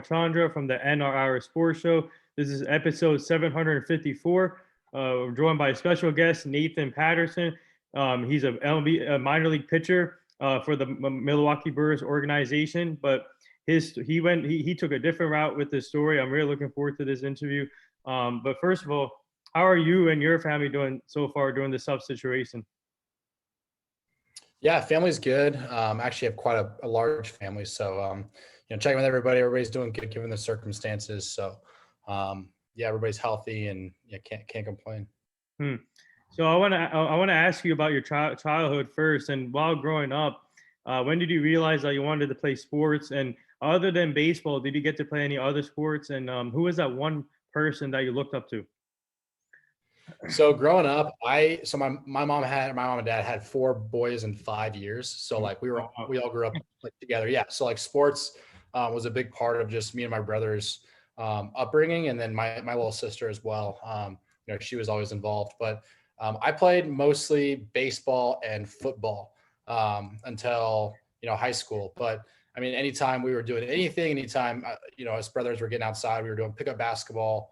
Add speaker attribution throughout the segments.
Speaker 1: Chandra from the NRR Sports Show. This is episode 754. We're joined by a special guest, Nathan Patterson. He's a minor league pitcher for the Milwaukee Brewers organization, but he took a different route with this story. I'm really looking forward to this interview. But first of all, how are you and your family doing so far during this tough situation?
Speaker 2: Yeah, family's good. Actually have quite a large family. So, checking with everybody. Everybody's doing good given the circumstances. So, yeah, everybody's healthy and can't complain.
Speaker 1: So I want to ask you about your childhood first. And while growing up, when did you realize that you wanted to play sports? And other than baseball, did you get to play any other sports? And who was that one person that you looked up to?
Speaker 2: So growing up, my mom and dad had 4 boys in 5 years. So like we all grew up like together. Yeah. So like sports was a big part of just me and my brother's upbringing, and then my little sister as well. She was always involved. But I played mostly baseball and football until high school. But I mean, anytime we were doing anything, anytime us brothers were getting outside, we were doing pickup basketball.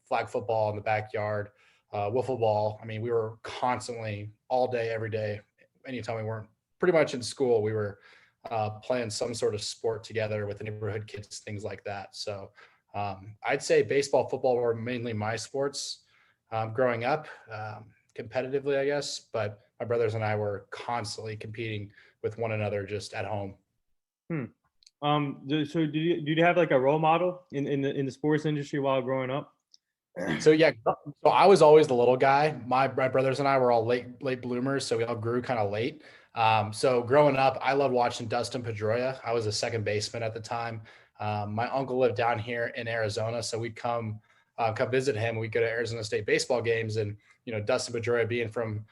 Speaker 2: Flag football in the backyard, wiffle ball. I mean, we were constantly all day, every day, anytime we weren't pretty much in school, we were playing some sort of sport together with the neighborhood kids, things like that. So I'd say baseball, football were mainly my sports growing up, competitively, I guess. But my brothers and I were constantly competing with one another just at home.
Speaker 1: So did you have like a role model in the sports industry while growing up?
Speaker 2: So I was always the little guy. My brothers and I were all late bloomers, so we all grew kind of late. So growing up, I loved watching Dustin Pedroia. I was a second baseman at the time. My uncle lived down here in Arizona, so we'd come visit him. We'd go to Arizona State baseball games, and Dustin Pedroia being from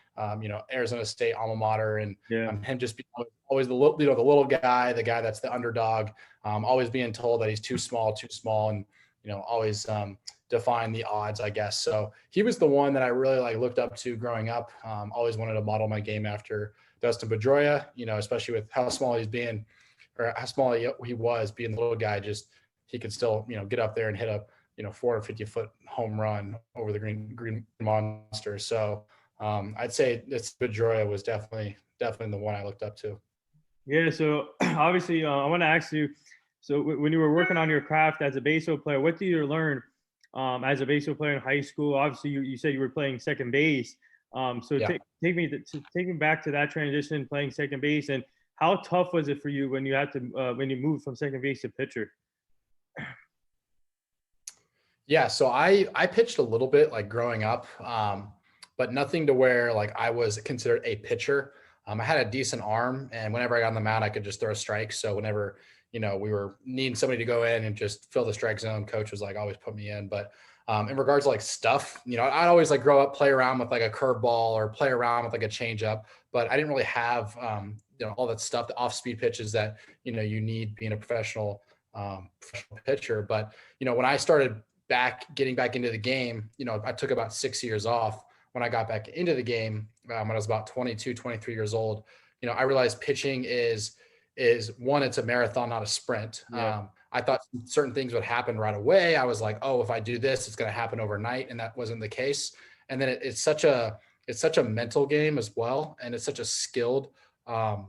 Speaker 2: Arizona State alma mater, and him just being always the little guy, the guy that's the underdog, always being told that he's too small, and always define the odds, I guess. So he was the one that I really looked up to growing up. Always wanted to model my game after Dustin Pedroia, especially with how small he's being, or how small he was being the little guy. Just he could still get up there and hit a 450-foot home run over the green monster. So I'd say this Pedroia was definitely the one I looked up to.
Speaker 1: Yeah. So obviously, I want to ask you. So when you were working on your craft as a baseball player, what did you learn as a baseball player in high school? Obviously, you said you were playing second base. Take me back to that transition, playing second base, and how tough was it for you when you had to when you moved from second base to pitcher?
Speaker 2: Yeah, so I pitched a little bit growing up, but nothing to where I was considered a pitcher. I had a decent arm, and whenever I got on the mound, I could just throw strikes. So whenever we were needing somebody to go in and just fill the strike zone, coach was always put me in. But in regards to stuff, I'd always grow up, play around with a curveball or play around with a changeup, but I didn't really have all that stuff, the off-speed pitches that you need being a professional pitcher. But when I started getting back into the game, I took about 6 years off. When I got back into the game, when I was about 22, 23 years old, I realized pitching is one, it's a marathon, not a sprint.
Speaker 1: Yeah.
Speaker 2: I thought certain things would happen right away. I was like, oh, if I do this, it's going to happen overnight. And that wasn't the case. And then it's such a mental game as well. And it's such a skilled, not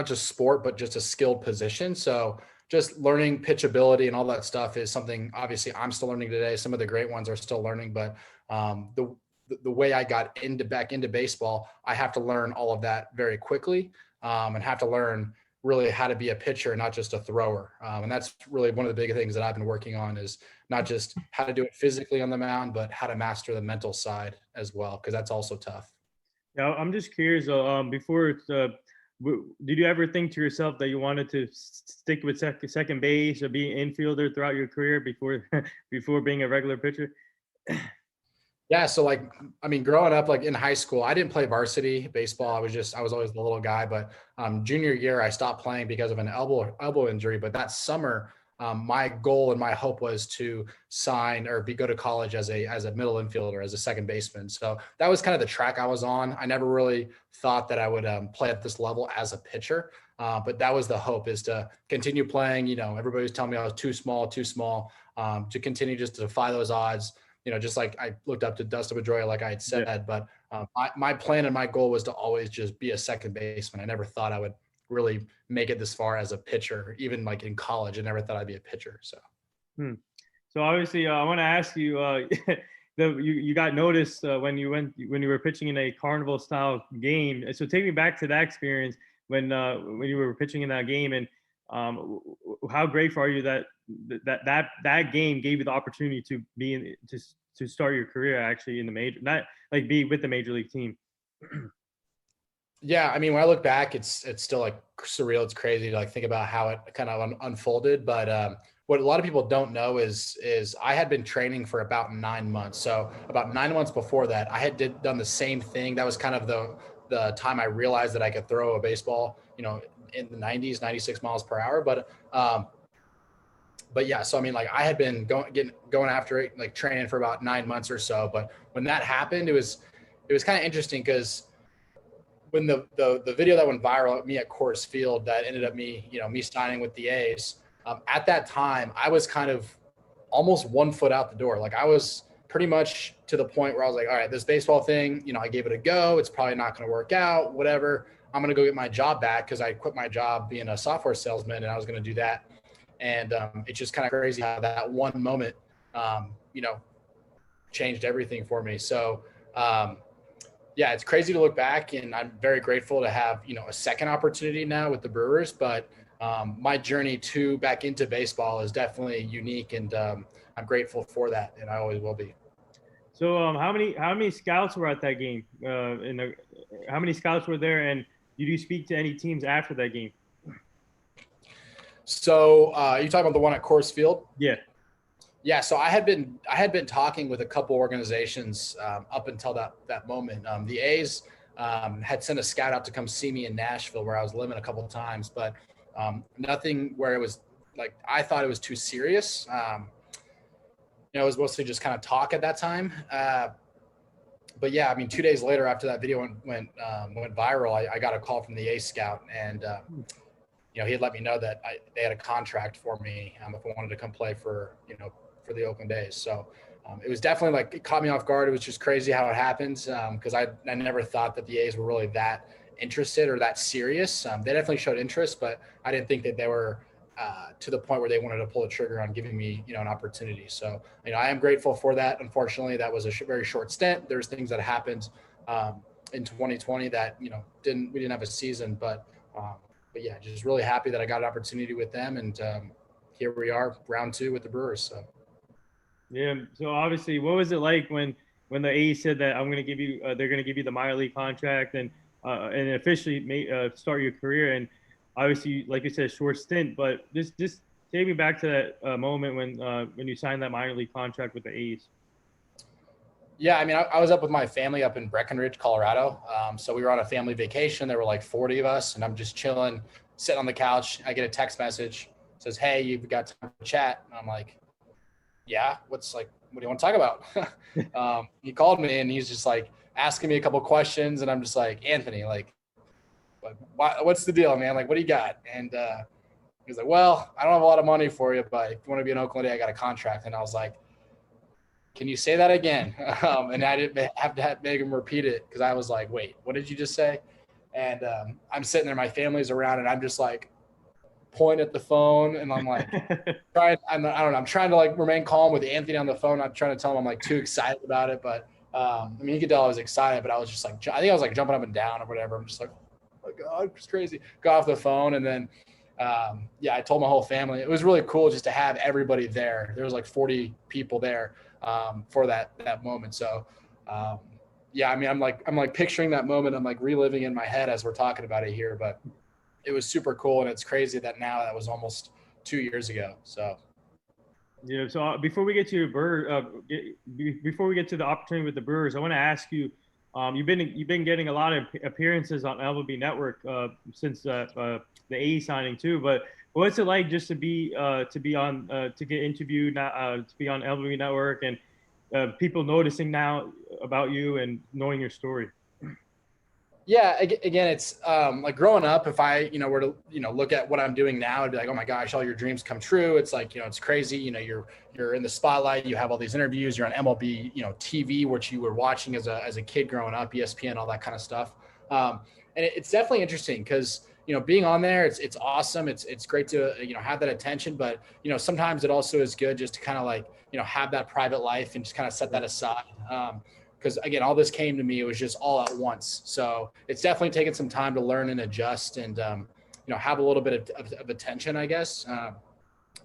Speaker 2: just sport, but just a skilled position. So just learning pitchability and all that stuff is something obviously I'm still learning today. Some of the great ones are still learning, but the way I got back into baseball, I have to learn all of that very quickly, and have to learn really how to be a pitcher, not just a thrower. And that's really one of the big things that I've been working on, is not just how to do it physically on the mound, but how to master the mental side as well, because that's also tough.
Speaker 1: Yeah, I'm just curious. Did you ever think to yourself that you wanted to stick with second base or be an infielder throughout your career before being a regular pitcher?
Speaker 2: Yeah. So growing up, in high school, I didn't play varsity baseball. I was always the little guy, but junior year, I stopped playing because of an elbow injury. But that summer, my goal and my hope was to sign or go to college as a middle infielder, as a second baseman. So that was kind of the track I was on. I never really thought that I would play at this level as a pitcher. But that was the hope, is to continue playing. Everybody was telling me I was too small, to continue just to defy those odds. Just like I looked up to Dustin Pedroia, like I had said,
Speaker 1: Yeah.
Speaker 2: but my plan and my goal was to always just be a second baseman. I never thought I would really make it this far as a pitcher, even like in college. I never thought I'd be a pitcher. So.
Speaker 1: Hmm. So obviously, I want to ask you, you got noticed when you were pitching in a carnival style game. So take me back to that experience when you were pitching in that game, and how grateful are you that game gave you the opportunity to be to start your career actually in the major, not like be with the major league team.
Speaker 2: Yeah, I mean, when I look back, it's still like surreal. It's crazy to like think about how it kind of unfolded. But what a lot of people don't know is I had been training for about 9 months. So about 9 months before that, I had done the same thing. That was kind of the time I realized that I could throw a baseball, in the 90s, 96 miles per hour. But yeah, so I mean, like I had been going after it, like training for about 9 months or so. But when that happened, it was kind of interesting because when the video that went viral at me at Coors Field, that ended up me signing with the A's. At that time, I was kind of almost 1 foot out the door. Like I was pretty much to the point where I was like, all right, this baseball thing, I gave it a go. It's probably not going to work out, whatever. I'm going to go get my job back, because I quit my job being a software salesman, and I was going to do that. And it's just kind of crazy how that one moment, changed everything for me. So, yeah, it's crazy to look back, and I'm very grateful to have, a second opportunity now with the Brewers. But my journey back into baseball is definitely unique, and I'm grateful for that, and I always will be.
Speaker 1: So how many scouts were at that game? How many scouts were there, and did you speak to any teams after that game?
Speaker 2: So you talking about the one at Coors Field?
Speaker 1: Yeah.
Speaker 2: Yeah, so I had been talking with a couple organizations up until that moment. The A's had sent a scout out to come see me in Nashville, where I was living a couple of times, but nothing where it was like I thought it was too serious. It was mostly just kind of talk at that time. But yeah, I mean, 2 days later, after that video went viral, I got a call from the A's scout, and he had let me know that they had a contract for me if I wanted to come play for the Oakland A's. So it was definitely like, it caught me off guard. It was just crazy how it happened, because I never thought that the A's were really that interested or that serious. They definitely showed interest, but I didn't think that they were to the point where they wanted to pull the trigger on giving me an opportunity. So I am grateful for that. Unfortunately, that was a very short stint. There's things that happened in 2020 that we didn't have a season, but yeah, just really happy that I got an opportunity with them, and here we are, round 2 with the Brewers. So.
Speaker 1: Yeah. So obviously, what was it like when the A's said that they're going to give you the minor league contract and officially start your career? And obviously, like you said, short stint, but just take me back to that moment when you signed that minor league contract with the A's.
Speaker 2: Yeah, I mean, I was up with my family up in Breckenridge, Colorado. So we were on a family vacation. There were like 40 of us, and I'm just chilling, sitting on the couch. I get a text message, says, "Hey, you've got time to chat." And I'm like, "Yeah, what do you want to talk about?" He called me, and he's just like asking me a couple questions, and I'm just like, "Anthony, like what's the deal, man? Like, what do you got?" And he's like, "Well, I don't have a lot of money for you, but if you want to be in Oakland, I got a contract." And I was like, "Can you say that again?" And I didn't have to make him repeat it, because I was like, "Wait, what did you just say?" And I'm sitting there, my family's around, and I'm just like pointing at the phone, and I'm like, I don't know, I'm trying to like remain calm with Anthony on the phone. I'm trying to tell him I'm like too excited about it, but I mean, you could tell I was excited, but I was just like, I think I was like jumping up and down or whatever. I'm just like, "Oh my God, it's crazy." Got off the phone, and then yeah, I told my whole family. It was really cool just to have everybody there. There was like 40 people there for that moment. So yeah, I mean, I'm like picturing that moment. I'm like reliving in my head as we're talking about it here, but it was super cool. And it's crazy that now that was almost 2 years ago. So.
Speaker 1: Yeah. So before we get to your before we get to the opportunity with the Brewers, I want to ask you. You've been getting a lot of appearances on MLB Network since the A signing too. But what's it like just to be on to get interviewed to be on MLB Network, and people noticing now about you and knowing your story?
Speaker 2: Yeah, again, it's like growing up, if I, were to, look at what I'm doing now, I'd be like, oh my gosh, all your dreams come true. It's like, it's crazy. You're in the spotlight, you have all these interviews, you're on MLB, TV, which you were watching as a kid growing up, ESPN, all that kind of stuff. And it's definitely interesting because, being on there, it's awesome. It's great to, have that attention, but, sometimes it also is good just to kind of like, have that private life and just kind of set that aside. Because again, all this came to me, it was just all at once. So it's definitely taken some time to learn and adjust and, have a little bit of attention, I guess.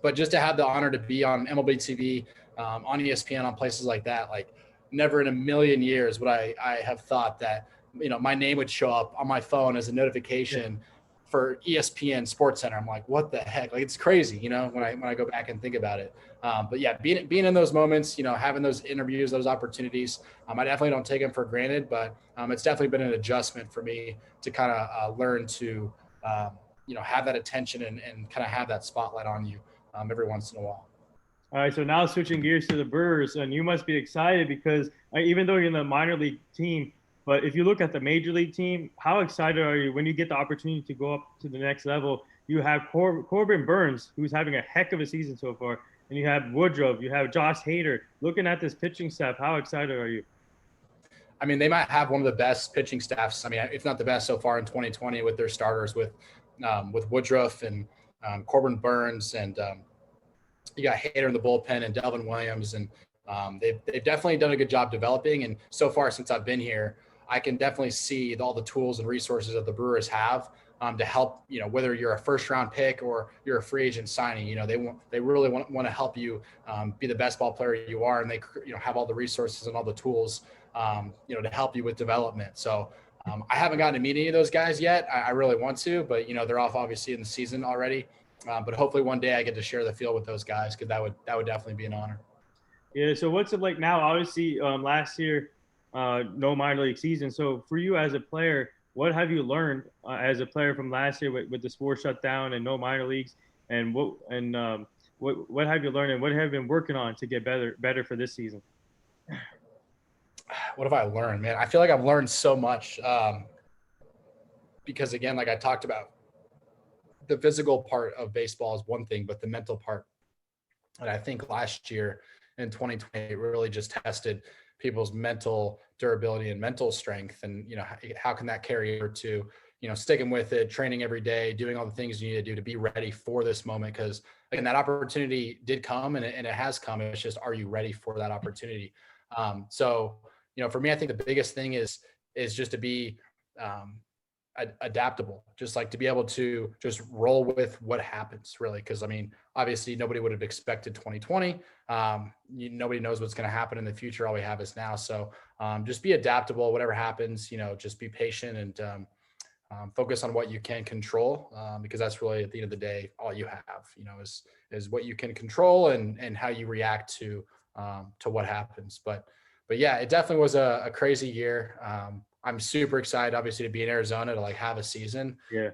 Speaker 2: But just to have the honor to be on MLB TV, on ESPN, on places like that, like never in a million years would I have thought that, my name would show up on my phone as a notification for ESPN Sports Center. I'm like, what the heck? Like, it's crazy, when I go back and think about it. But yeah, being in those moments, having those interviews, those opportunities, I definitely don't take them for granted, but it's definitely been an adjustment for me to kind of learn to, have that attention and kind of have that spotlight on you every once in a while.
Speaker 1: All right, so now switching gears to the Brewers, and you must be excited because even though you're in the minor league team, but if you look at the major league team, how excited are you when you get the opportunity to go up to the next level? You have Corbin Burns, who's having a heck of a season so far, and you have Woodruff, you have Josh Hader. Looking at this pitching staff, how excited are you?
Speaker 2: I mean, they might have one of the best pitching staffs. I mean, if not the best so far in 2020 with their starters with Woodruff and Corbin Burns, and you got Hader in the bullpen and Delvin Williams, and they've definitely done a good job developing. And so far since I've been here, I can definitely see all the tools and resources that the Brewers have to help, whether you're a first round pick or you're a free agent signing, they really want to help you be the best ball player you are. And they, have all the resources and all the tools, to help you with development. So I haven't gotten to meet any of those guys yet. I really want to, but, they're off obviously in the season already. But hopefully one day I get to share the field with those guys, because that would definitely be an honor.
Speaker 1: Yeah. So what's it like now? Obviously, last year, no minor league season. So for you as a player, what have you learned as a player from last year with the sport shutdown and no minor leagues? And what have you learned and what have you been working on to get better for this season?
Speaker 2: What have I learned, man? I feel like I've learned so much because, again, like I talked about, the physical part of baseball is one thing, but the mental part. And I think last year in 2020, it really just tested people's mental durability and mental strength. And, how can that carry over to, sticking with it, training every day, doing all the things you need to do to be ready for this moment? Because again, that opportunity did come and it has come. It's just, are you ready for that opportunity? So, for me, I think the biggest thing is just to be adaptable, just like to be able to just roll with what happens, really. Because I mean, obviously nobody would have expected 2020. Nobody knows what's going to happen in the future. All we have is now. So just be adaptable, whatever happens, just be patient and focus on what you can control, because that's really at the end of the day all you have, is what you can control and how you react to what happens. But yeah, it definitely was a crazy year. I'm super excited, obviously, to be in Arizona to like have a season.
Speaker 1: Yeah.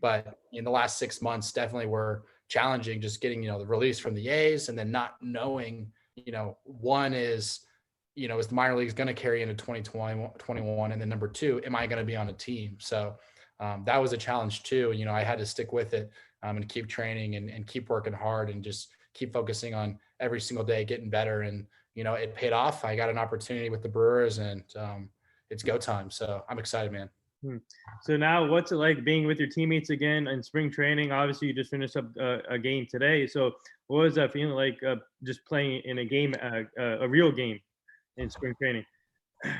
Speaker 2: But in the last 6 months, definitely were challenging, just getting, the release from the A's and then not knowing, one is, is the minor leagues going to carry into 2020, 21? And then number two, am I going to be on a team? So that was a challenge too. I had to stick with it and keep training and keep working hard and just keep focusing on every single day, getting better. And, it paid off. I got an opportunity with the Brewers and it's go time. So I'm excited, man.
Speaker 1: So now what's it like being with your teammates again in spring training? Obviously you just finished up a game today. So what was that feeling like just playing in a game, a real game in spring training?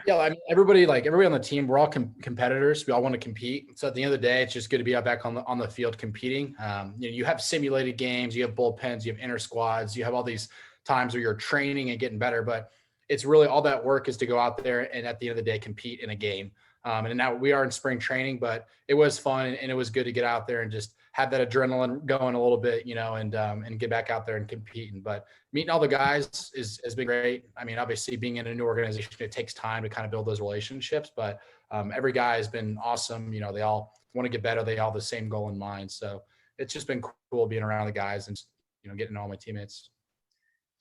Speaker 2: Yeah, I mean, everybody on the team, we're all competitors. We all want to compete. So at the end of the day, it's just good to be out back on the field competing. You have simulated games, you have bullpens, you have inter squads, you have all these times where you're training and getting better, but it's really all that work is to go out there and at the end of the day compete in a game. And now we are in spring training, but it was fun and it was good to get out there and just have that adrenaline going a little bit, and get back out there and competing. But meeting all the guys has been great. I mean, obviously being in a new organization, it takes time to kind of build those relationships, but every guy has been awesome. They all want to get better. They all have the same goal in mind. So it's just been cool being around the guys and, getting to know all my teammates.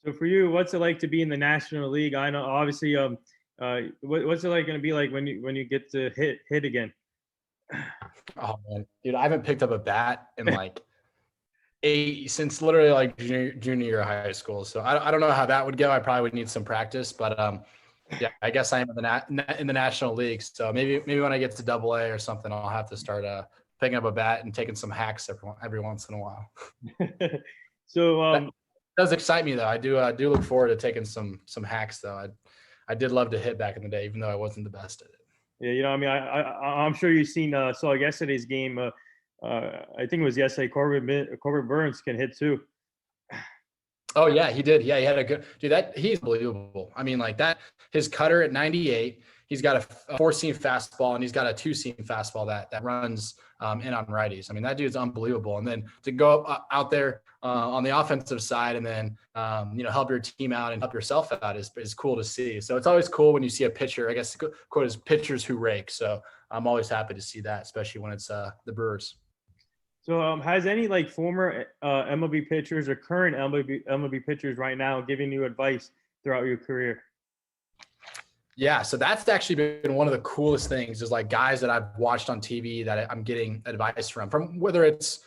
Speaker 1: So for you, what's it like to be in the National League? I know obviously What's it like going to be like when you get to hit again?
Speaker 2: Oh man, dude, I haven't picked up a bat in like since literally like junior year of high school. So I don't know how that would go. I probably would need some practice, but yeah, I guess I am in the National League. So maybe when I get to Double A or something, I'll have to start picking up a bat and taking some hacks every once in a while.
Speaker 1: So
Speaker 2: That does excite me though. I do look forward to taking some hacks though. I did love to hit back in the day, even though I wasn't the best at it.
Speaker 1: yeah, I mean, I'm sure you've seen saw yesterday's game. I think it was yesterday. Corbin Burns can hit too.
Speaker 2: Oh yeah, he did. Yeah, he had a good dude. He's unbelievable. I mean, like that. His cutter at 98. He's got a 4-seam fastball and he's got a 2-seam fastball that runs in on righties. I mean, that dude's unbelievable. And then to go out there on the offensive side and then help your team out and help yourself out is cool to see. So it's always cool when you see a pitcher. I guess the quote is pitchers who rake. So I'm always happy to see that, especially when it's the Brewers.
Speaker 1: So has any like former MLB pitchers or current MLB pitchers right now giving you advice throughout your career?
Speaker 2: Yeah, so that's actually been one of the coolest things is like guys that I've watched on TV that I'm getting advice from whether it's,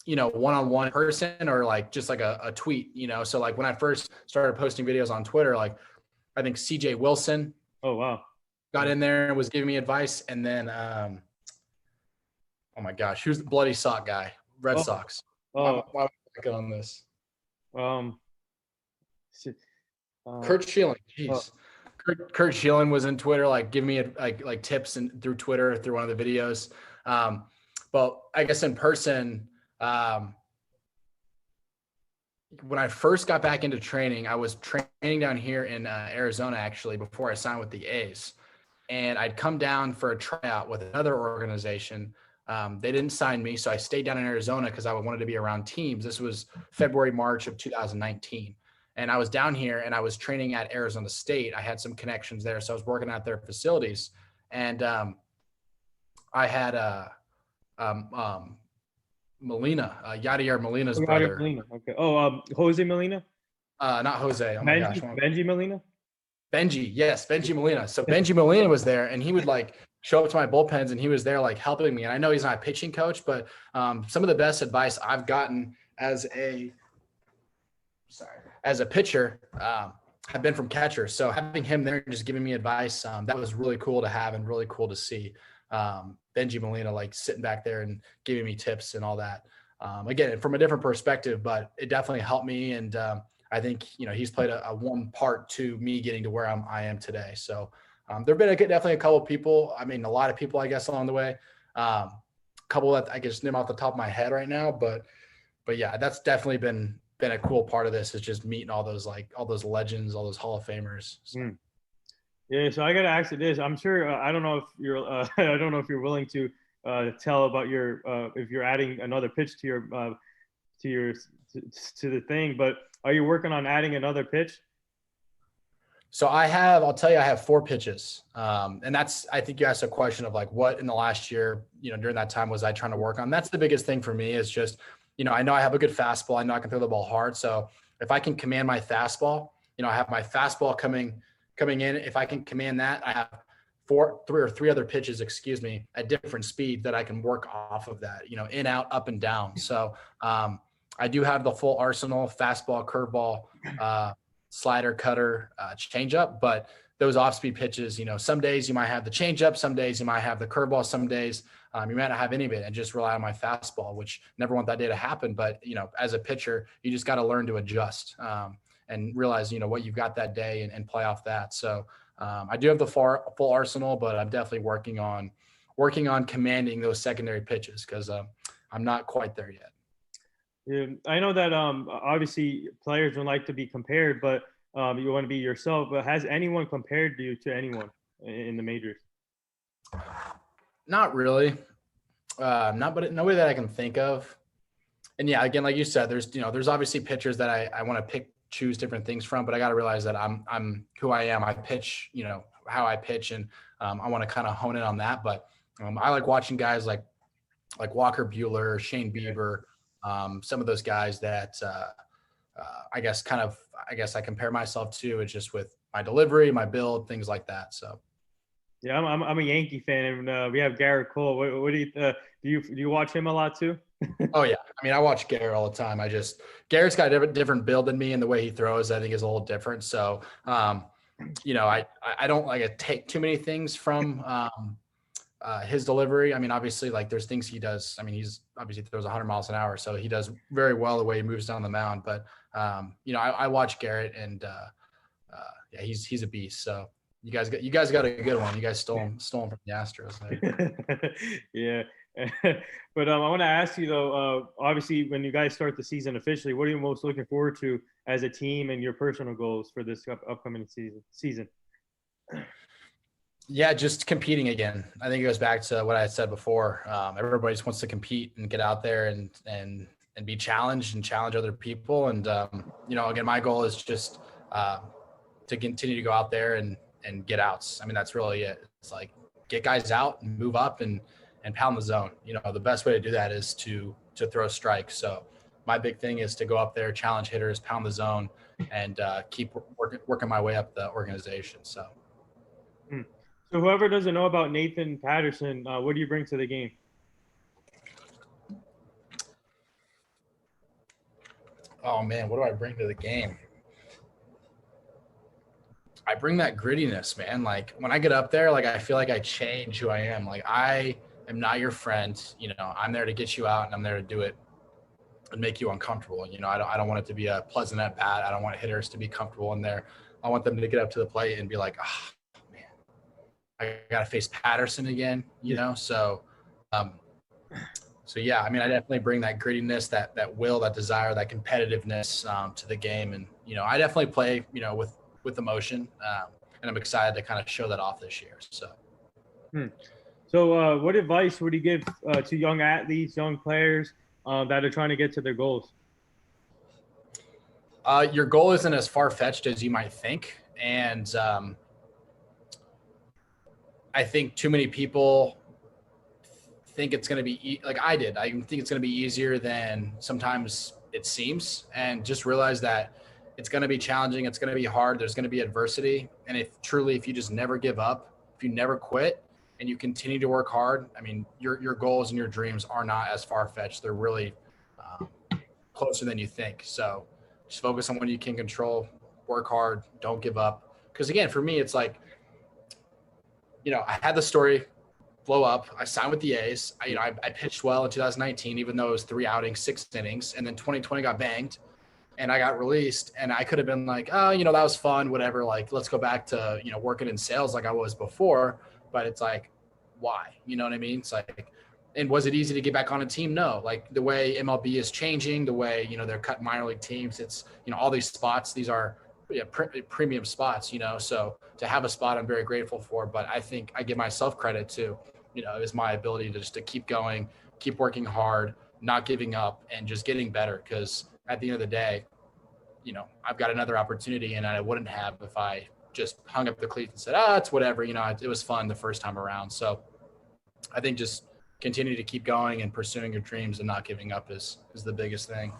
Speaker 2: one-on-one person or like just like a tweet, So like when I first started posting videos on Twitter, like I think CJ Wilson.
Speaker 1: Oh, wow.
Speaker 2: Got in there and was giving me advice. And then, oh my gosh, who's the bloody sock guy? Red Sox. Why am I clicking on this? Kurt Schilling. Jeez. Kurt Schilling was in Twitter, like giving me like tips and through Twitter through one of the videos. But I guess in person, when I first got back into training, I was training down here in Arizona actually before I signed with the A's, and I'd come down for a tryout with another organization. They didn't sign me, so I stayed down in Arizona because I wanted to be around teams. This was February, March of 2019. And I was down here and I was training at Arizona State. I had some connections there. So I was working at their facilities. And I had Molina, Yadier Molina's brother.
Speaker 1: Molina. Okay. Jose Molina?
Speaker 2: Not Jose. Oh my gosh.
Speaker 1: Benji Molina?
Speaker 2: Benji. Yes, Benji Molina. So Benji Molina was there and he would like show up to my bullpens and he was there like helping me. And I know he's not a pitching coach, but some of the best advice I've gotten as a pitcher, have been from catchers. So having him there and just giving me advice, that was really cool to have and really cool to see. Benji Molina, like sitting back there and giving me tips and all that. Again, from a different perspective, but it definitely helped me. And I think, he's played a one part to me getting to where I am today. So there've been definitely a couple of people. I mean, a lot of people, I guess, along the way. A couple that I can just name off the top of my head right now, but yeah, that's definitely been a cool part of this is just meeting all those legends, all those Hall of Famers. So.
Speaker 1: Yeah, so I gotta ask you this. I'm sure I don't know if you're I don't know if you're willing to tell about your if you're adding another pitch to the thing, but are you working on adding another pitch?
Speaker 2: So I'll tell you, I have 4 pitches. And that's, I think you asked a question of like what in the last year, during that time was I trying to work on. That's the biggest thing for me is just, I know I have a good fastball. I know I can throw the ball hard. So if I can command my fastball, I have my fastball coming in. If I can command that, I have three other pitches, at different speed that I can work off of that, in, out, up, and down. So I do have the full arsenal: fastball, curveball, slider, cutter, changeup. But those off-speed pitches, some days you might have the changeup, some days you might have the curveball, some days you might not have any of it and just rely on my fastball, which never want that day to happen. But, as a pitcher, you just got to learn to adjust and realize, what you've got that day and play off that. So I do have the full arsenal, but I'm definitely working on commanding those secondary pitches because I'm not quite there yet.
Speaker 1: Yeah, I know that obviously players don't like to be compared, but you want to be yourself. But has anyone compared you to anyone in the majors?
Speaker 2: Not really. But nobody that I can think of. And yeah, again, like you said, there's obviously pitchers that I want to choose different things from, but I got to realize that I'm who I am. I pitch, how I pitch, and I want to kind of hone in on that. But I like watching guys like Walker Buehler, Shane Bieber, some of those guys that I guess I compare myself to. It's just with my delivery, my build, things like that. So.
Speaker 1: Yeah, I'm a Yankee fan, and we have Garrett Cole. What do you watch him a lot too?
Speaker 2: Oh yeah, I mean, I watch Garrett all the time. Garrett's got a different build than me, and the way he throws, I think, is a little different. So, I don't like to take too many things from his delivery. I mean, obviously, like there's things he does. I mean, he's obviously throws 100 miles an hour, so he does very well the way he moves down the mound. But I watch Garrett, and yeah, he's a beast. So. You guys got a good one. You guys stole him from the Astros.
Speaker 1: Yeah. But I want to ask you though, obviously when you guys start the season officially, what are you most looking forward to as a team and your personal goals for this upcoming season?
Speaker 2: Yeah, just competing again. I think it goes back to what I said before. Everybody just wants to compete and get out there and be challenged and challenge other people. And again, my goal is just to continue to go out there and get outs. I mean, that's really it. It's like get guys out and move up and pound the zone. The best way to do that is to throw strikes. So my big thing is to go up there, challenge hitters, pound the zone, and keep working my way up the organization. So.
Speaker 1: So whoever doesn't know about Nathan Patterson, what do you bring to the game?
Speaker 2: Oh man, what do I bring to the game? I bring that grittiness, man. Like when I get up there, like I feel like I change who I am. Like I am not your friend. I'm there to get you out, and I'm there to do it and make you uncomfortable. I don't want it to be a pleasant at bat. I don't want hitters to be comfortable in there. I want them to get up to the plate and be like, oh man, I gotta face Patterson again. So yeah, I mean, I definitely bring that grittiness, that will, that desire, that competitiveness to the game, and I definitely play with emotion, and I'm excited to kind of show that off this year. So.
Speaker 1: So what advice would you give to young athletes, young players that are trying to get to their goals?
Speaker 2: Your goal isn't as far-fetched as you might think. And I think too many people think it's going to be like I did. I think it's going to be easier than sometimes it seems, and just realize that it's going to be challenging. It's going to be hard. There's going to be adversity. And if you just never give up, if you never quit and you continue to work hard, I mean, your goals and your dreams are not as far-fetched. They're really closer than you think. So just focus on what you can control, work hard, don't give up. Because again, for me, it's like, I had the story blow up. I signed with the A's. I pitched well in 2019, even though it was 3 outings, 6 innings. And then 2020 got banged. And I got released, and I could have been like, oh, that was fun, whatever. Like, let's go back to, working in sales like I was before. But it's like, why? You know what I mean? It's like, and was it easy to get back on a team? No. Like the way MLB is changing, the way, they're cutting minor league teams. It's, all these spots, these are premium spots, So to have a spot, I'm very grateful for. But I think I give myself credit to, is my ability to keep going, keep working hard, not giving up, and just getting better. Because at the end of the day, I've got another opportunity, and I wouldn't have if I just hung up the cleats and said, it's whatever, it was fun the first time around. So I think just continue to keep going and pursuing your dreams and not giving up is the biggest thing.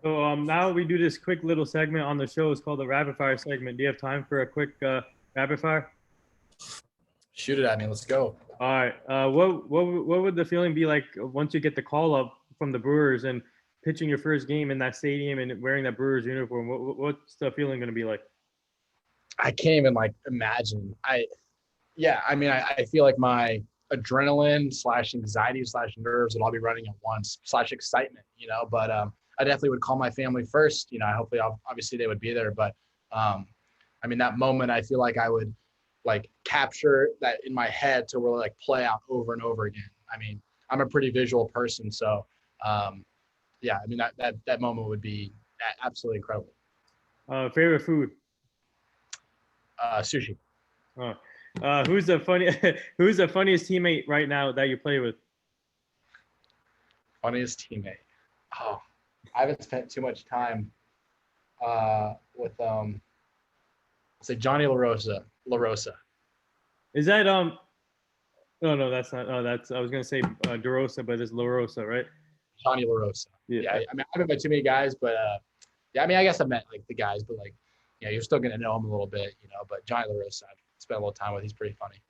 Speaker 1: So now we do this quick little segment on the show. It's called the rapid fire segment. Do you have time for a quick rapid fire?
Speaker 2: Shoot it at me. Let's go.
Speaker 1: All right. What would the feeling be like once you get the call up from the Brewers and pitching your first game in that stadium and wearing that Brewers uniform? What's the feeling going to be like?
Speaker 2: I can't even imagine. I feel like my adrenaline / anxiety / nerves would all be running at once / excitement, but I definitely would call my family first. Hopefully obviously they would be there, but that moment, I feel like I would capture that in my head to really play out over and over again. I mean, I'm a pretty visual person. So that moment would be absolutely incredible.
Speaker 1: Favorite food?
Speaker 2: Sushi.
Speaker 1: Who's the funniest teammate right now that you play with?
Speaker 2: Funniest teammate. Oh, I haven't spent too much time with say Johnny LaRosa.
Speaker 1: Is that Oh no, that's not. Oh, that's I was gonna say DeRosa, but it's LaRosa, right?
Speaker 2: Johnny LaRosa. Yeah. I haven't met too many guys, but I guess I met the guys, but you're still going to know him a little bit, but Johnny LaRosa, I've spent a little time with. He's pretty funny.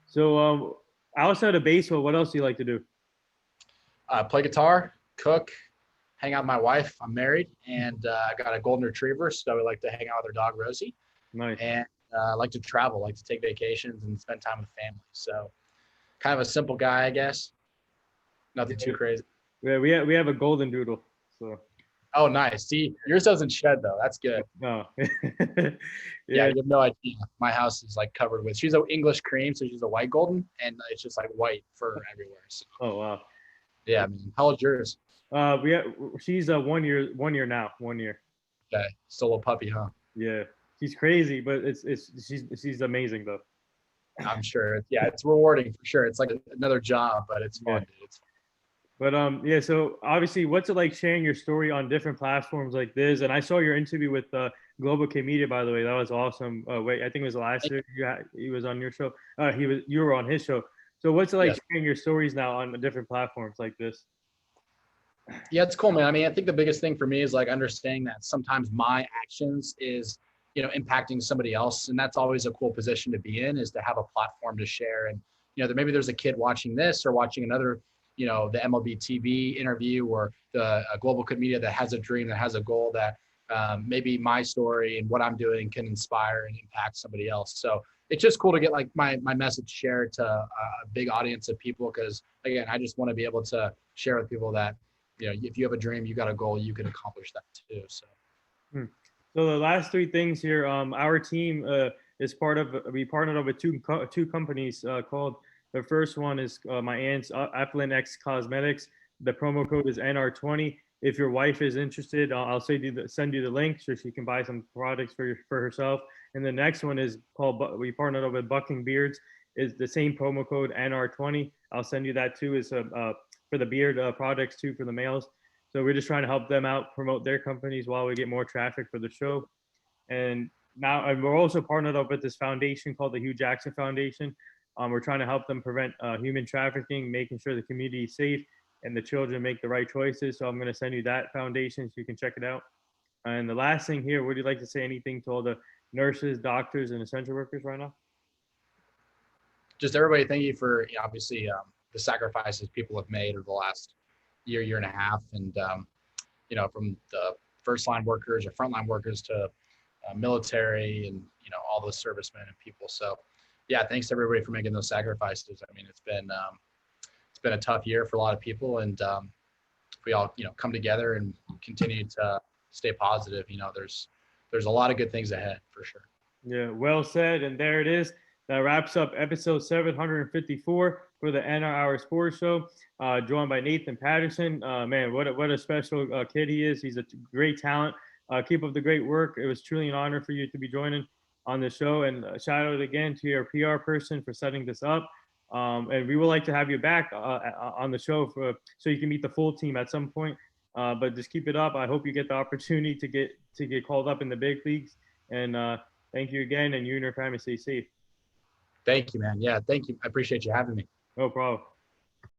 Speaker 1: So outside of baseball, what else do you like to do?
Speaker 2: Play guitar, cook, hang out with my wife. I'm married, and I got a golden retriever, so we like to hang out with our dog Rosie.
Speaker 1: Nice.
Speaker 2: And like to travel, like to take vacations and spend time with family. So kind of a simple guy, I guess. Nothing too crazy.
Speaker 1: Yeah, we have a golden doodle. So.
Speaker 2: Oh, nice. See, yours doesn't shed though. That's good.
Speaker 1: No.
Speaker 2: Yeah, you have no idea. My house is like covered with. She's an English cream, so she's a white golden, and it's just like white fur everywhere. So.
Speaker 1: Oh wow.
Speaker 2: Yeah, man. How old's yours?
Speaker 1: She's 1 year, 1 year now, 1 year.
Speaker 2: Okay, still a puppy, huh?
Speaker 1: Yeah, she's crazy, but she's amazing though.
Speaker 2: I'm sure. Yeah, it's rewarding for sure. It's like another job, but it's fun.
Speaker 1: Yeah. But yeah, so obviously, what's it like sharing your story on different platforms like this? And I saw your interview with Global Kid Media, by the way. That was awesome. Wait, I think it was last year. He was on your show. You were on his show. So what's it like sharing your stories now on different platforms like this?
Speaker 2: Yeah, it's cool, man. I mean, I think the biggest thing for me is like understanding that sometimes my actions is, impacting somebody else. And that's always a cool position to be in, is to have a platform to share. And, maybe there's a kid watching this or watching another, the MLB TV interview or the Global Kid Media that has a dream, that has a goal that maybe my story and what I'm doing can inspire and impact somebody else. So it's just cool to get like my message shared to a big audience of people. Cause again, I just want to be able to share with people that, if you have a dream, you got a goal, you can accomplish that too. So.
Speaker 1: So the last three things here, our team is we partnered up with two companies called, the first one is my aunt's Applin X Cosmetics. The promo code is NR20. If your wife is interested, I'll send you the link so she can buy some products for herself. And the next one is called, we partnered up with Bucking Beards, is the same promo code NR20. I'll send you that too. Is for the beard products too for the males. So we're just trying to help them out, promote their companies while we get more traffic for the show. And we're also partnered up with this foundation called the Hugh Jackson Foundation. We're trying to help them prevent human trafficking, making sure the community is safe and the children make the right choices. So I'm going to send you that foundation so you can check it out. And the last thing here, would you like to say anything to all the nurses, doctors, and essential workers right now?
Speaker 2: Just everybody, thank you for obviously the sacrifices people have made over the last year and a half, and from the first line workers or frontline workers to military and all those servicemen and people. So yeah, thanks to everybody for making those sacrifices. I mean, it's been a tough year for a lot of people, and if we all come together and continue to stay positive, there's a lot of good things ahead for sure.
Speaker 1: Yeah, well said. And there it is. That wraps up episode 754 for the NR Hour Sports Show, joined by Nathan Patterson. Man, what a special kid he is. He's a great talent. Keep up the great work. It was truly an honor for you to be joining on the show. And shout out again to your PR person for setting this up. And we would like to have you back on the show so you can meet the full team at some point. But just keep it up. I hope you get the opportunity to get called up in the big leagues. And thank you again. And you and your family stay safe.
Speaker 2: Thank you, man. Yeah, thank you. I appreciate you having me.
Speaker 1: No problem.